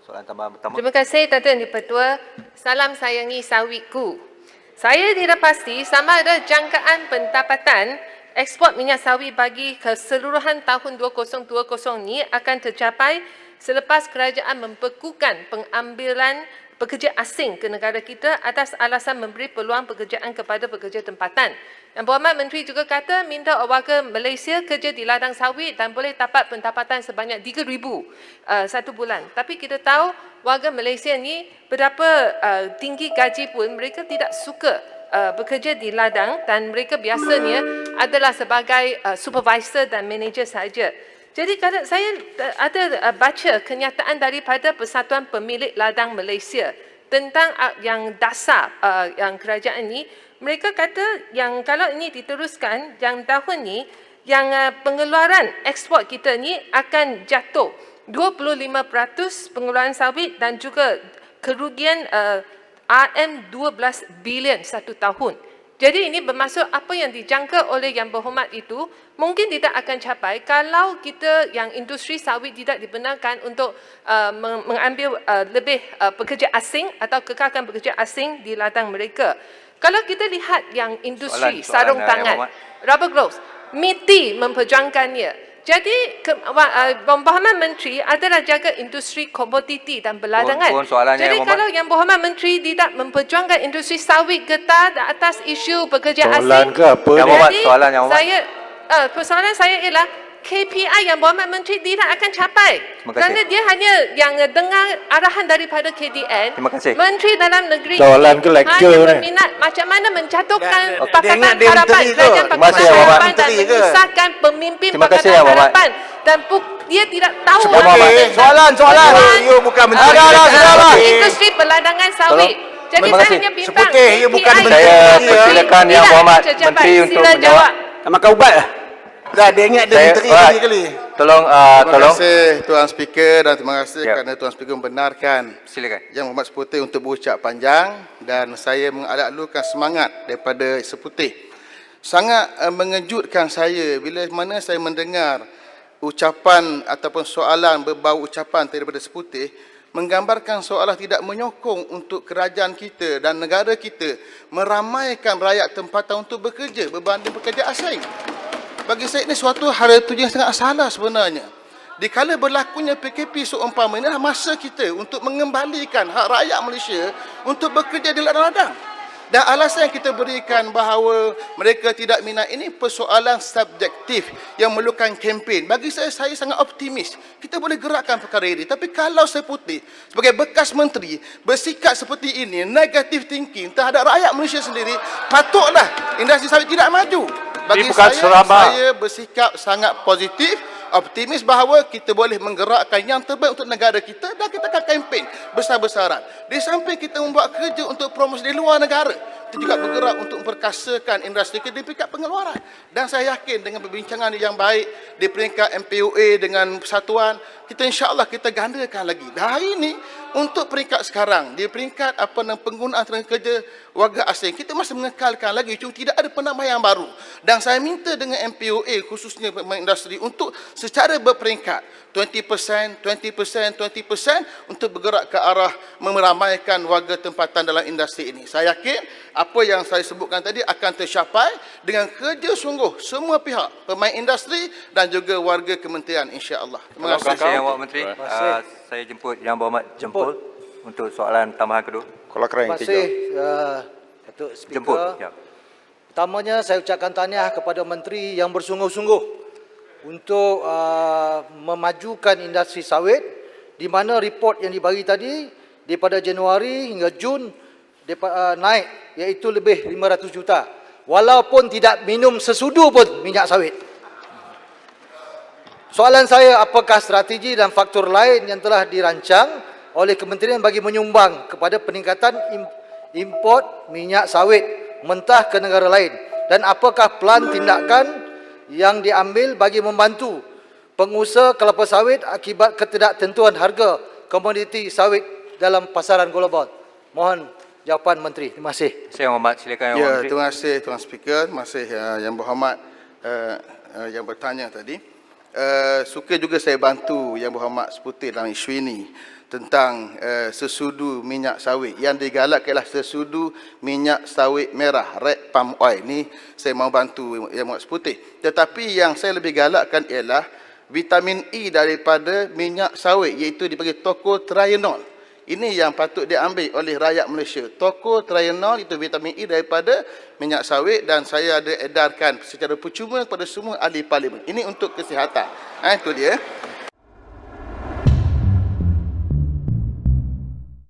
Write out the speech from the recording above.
Soalan tambahan pertama. Terima kasih Tuan Di-Pertua. Salam sayangi sawitku. Saya tidak pasti sama ada jangkaan pendapatan ekspor minyak sawit bagi keseluruhan tahun 2020 ni akan tercapai selepas kerajaan membekukan pengambilan pekerja asing ke negara kita atas alasan memberi peluang pekerjaan kepada pekerja tempatan. Yang Berhormat Menteri juga kata minta warga Malaysia kerja di ladang sawit dan boleh dapat pendapatan sebanyak 3,000 satu bulan. Tapi kita tahu warga Malaysia ni berapa tinggi gaji pun mereka tidak suka bekerja di ladang dan mereka biasanya adalah sebagai supervisor dan manager saja. Jadi kalau saya ada baca kenyataan daripada Persatuan Pemilik Ladang Malaysia tentang yang dasar yang kerajaan ini, mereka kata yang kalau ini diteruskan, yang tahun ni, yang pengeluaran ekspor kita ni akan jatuh 25% pengeluaran sawit dan juga kerugian RM12 bilion satu tahun. Jadi ini bermaksud apa yang dijangka oleh Yang Berhormat itu mungkin tidak akan capai kalau kita yang industri sawit tidak dibenarkan untuk mengambil lebih pekerja asing atau kekalkan pekerja asing di ladang mereka. Kalau kita lihat yang industri sarung tangan, rubber gloves, MITI memperjuangkannya. Jadi Berhormat Menteri adalah jaga industri komoditi dan berladangan. Jadi kalau Yang Berhormat Menteri tidak memperjuangkan industri sawit getah atas isu pekerja asing, ke apa jadi persoalan saya ialah KPI Yang Berhormat Menteri tidak akan capai. Kerana dia hanya yang dengar arahan daripada KDN. Menteri Dalam Negeri soalan ke lecture hanya berminat macam mana menjatuhkan Pakatan Harapan, Kerajaan Pakatan Harapan dan menyusahkan pemimpin Pakatan Harapan. Dan dia tidak tahu soalan You bukan menteri. industri berladangan sawit. Jadi saya hanya bimbang you bukan menteri. Saya silakan Yang Berhormat Menteri untuk menjawab. Tak makan ubat lah. Dah, dia ingat dia menteri kali. Tolong. Terima kasih Tuan Speaker dan terima kasih kerana Tuan Speaker membenarkan Silakan. Yang Berhormat Seputih untuk berucap panjang dan saya mengalak-alurkan semangat daripada Seputih. Sangat mengejutkan saya bila mana saya mendengar ucapan ataupun soalan berbau ucapan daripada Seputih menggambarkan seolah tidak menyokong untuk kerajaan kita dan negara kita meramaikan rakyat tempatan untuk bekerja berbanding pekerja asing. Bagi saya ini suatu hal yang sangat salah sebenarnya. Dikala berlakunya PKP seumpama ini adalah masa kita untuk mengembalikan hak rakyat Malaysia untuk bekerja di ladang-ladang. Dan alasan yang kita berikan bahawa mereka tidak minat ini persoalan subjektif yang memerlukan kempen. Bagi saya sangat optimis. Kita boleh gerakkan perkara ini. Tapi kalau Seputih sebagai bekas menteri bersikap seperti ini, negative thinking terhadap rakyat Malaysia sendiri, patutlah industri sawit tidak maju. Bagi saya bersikap sangat positif, optimis bahawa kita boleh menggerakkan yang terbaik untuk negara kita dan kita akan kempen besar-besaran. Di samping kita membuat kerja untuk promosi di luar negara, kita juga bergerak untuk memperkasakan industri kita di peringkat pengeluaran. Dan saya yakin dengan perbincangan yang baik di peringkat MPOA dengan persatuan, kita insya-Allah kita gandakan lagi. Dan hari ini untuk peringkat sekarang, di peringkat penggunaan tenaga kerja warga asing, kita masih mengekalkan lagi, cuma tidak ada penambahan yang baru. Dan saya minta dengan MPOA khususnya pemain industri untuk secara berperingkat 20%, 20%, 20% untuk bergerak ke arah meramaikan warga tempatan dalam industri ini. Saya yakin apa yang saya sebutkan tadi akan tercapai dengan kerja sungguh semua pihak, pemain industri dan juga warga kementerian, insya-Allah. Terima kasih. Terima kasih Yang Berhormat Menteri. Saya jemput Yang Berhormat Jempol untuk soalan tambahan kedua. Terima kasih Datuk Speaker. Jemput. Ya. Pertamanya saya ucapkan tahniah kepada Menteri yang bersungguh-sungguh untuk memajukan industri sawit, di mana report yang dibagi tadi daripada Januari hingga Jun naik iaitu lebih 500 juta. Walaupun tidak minum sesudu pun minyak sawit. Soalan saya, apakah strategi dan faktor lain yang telah dirancang oleh kementerian bagi menyumbang kepada peningkatan import minyak sawit mentah ke negara lain? Dan apakah plan tindakan yang diambil bagi membantu pengusaha kelapa sawit akibat ketidaktentuan harga komoditi sawit dalam pasaran global? Mohon jawapan Menteri. Terima kasih. Saya Yang Berhormat, silakan Yang Berhormat Menteri. Terima kasih Tuan Speaker, terima kasih Yang Berhormat yang bertanya tadi. Suka juga saya bantu Yang Berhormat Seputih dalam isu ini. tentang sesudu minyak sawit. Yang digalakkan ialah sesudu minyak sawit merah, red palm oil. Ni saya mau bantu Yang Berhormat Seputih. Tetapi yang saya lebih galakkan ialah vitamin E daripada minyak sawit, iaitu dipanggil tocotrienol. Ini yang patut diambil oleh rakyat Malaysia. Tocotrienol itu vitamin E daripada minyak sawit, dan saya ada edarkan secara percuma kepada semua ahli parlimen. Ini untuk kesihatan. Itu dia.